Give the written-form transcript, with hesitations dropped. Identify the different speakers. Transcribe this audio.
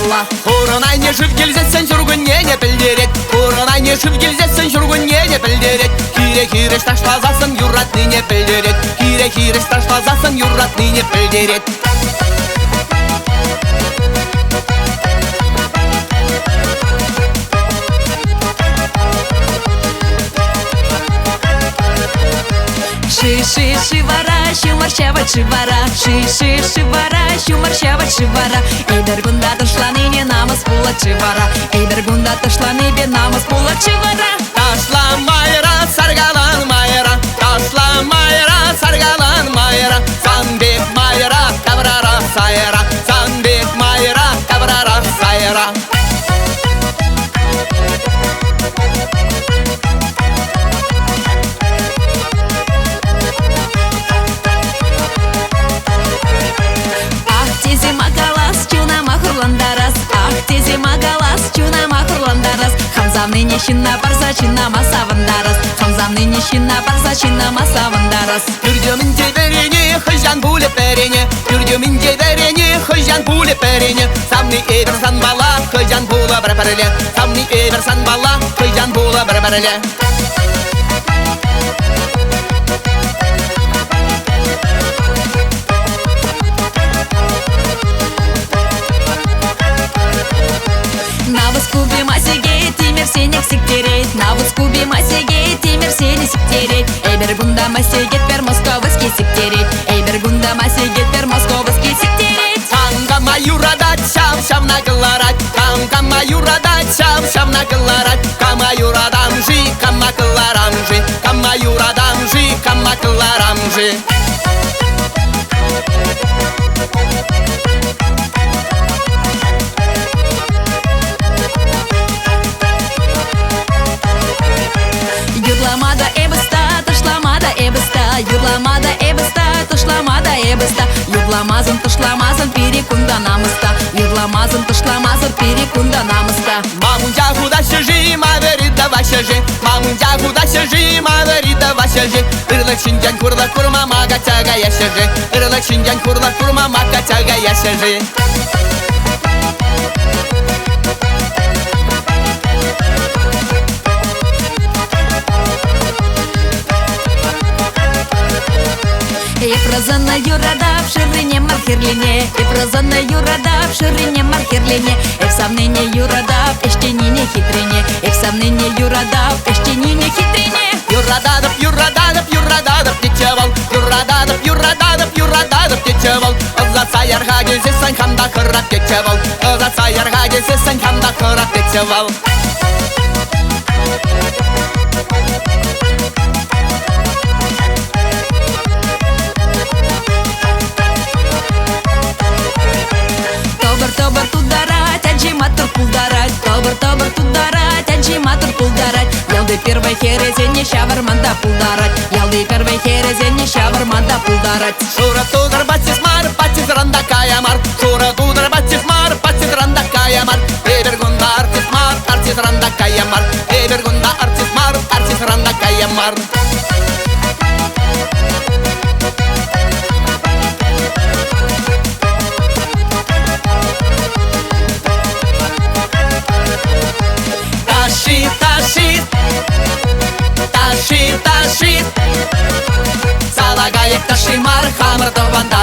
Speaker 1: алла.
Speaker 2: Урынай не жив келзесен жүргенне не білдерет. Урынай не жив келзесен жүргенне не білдерет. Кире ташлазасын юратны не білдерет. Кире ташлазасын юратны не білдерет.
Speaker 1: Шивара, шумаршава шивара. Шивара, шумаршава шивара. Эйбер гунда ташланы не намаз пула шивара. Эйбер гунда ташланы бе намаз пула шивара.
Speaker 2: Ташла майра, саргалан майра. Ташла майра, саргалан майра. Санбек майра, кабрара сайра. Санбек майра, кабрара сайра.
Speaker 1: Тези магалас, чуна махурландарас. Хамзамны нещина барса, чина масавандарас. Хамзамны нещина барса, чина масавандарас.
Speaker 2: Юрдюмин деверене, хыжан буле перене. Юрдюмин деверене, хыжан буле перене. Самны эверсан бала, хыжан була брэбэрле. Самны эверсан бала, хыжан була брэбэрле.
Speaker 1: Навыскубе масиге тимер сенек сиктерет. Навыскубе масиге тимер сене сиктерет. Эйбер гунда масигет пер московский сиктерет. Эйбер гунда масигет пер московский сиктерет.
Speaker 2: Канга маюрада шам нагларат. Канга маюрада шам нагларат. Камаюрадамжи, камакларамжи. Камаюрадамжи, камакларамжи.
Speaker 1: Юрламада эбыста, тышламада эбыста. Юрламада эбыста, тышламада эбыста. Юрламазын, тышламазын, перекунда намыста. Юрламазын, тышламазын, перекунда намыста.
Speaker 2: Мамунжа куда сижи, маверида вашажи. Мамунжа куда сижи, маверида вашажи. Ырлык шинжан курла курма мага чага яшажи. Ырлык шинжан курла курма мага чага яшажи.
Speaker 1: Ефразана юрада в ширине мархерлине. Ефразана юрада в ширине мархерлине. Эфсамныне юрада в эштенине хитрине. Эфсамныне юрада в эштенине хитрине.
Speaker 2: Юрададов, юрададов, юрададов течевал. Юрададов, юрададов, юрададов течевал. Озаца ярга гезесен хамда хырап течевал. Озаца ярга гезесен хамда хырап течевал.
Speaker 1: Тобыр тударать, аджиматор пулдарать. Тобыр тударать, аджиматор пулдарать. Ялды первой херезене шаварманда пулдарать. Ялды первой херезене шаварманда пулдарать.
Speaker 2: Шура тудар батис мар, батис ранда каямар. Шура тудар батис мар, батис ранда каямар. Эбергунда артис мар, артис ранда каямар. Эбергунда артис мар, артис ранда каямар. Ташит, залагает ташимар, хамр до ванда.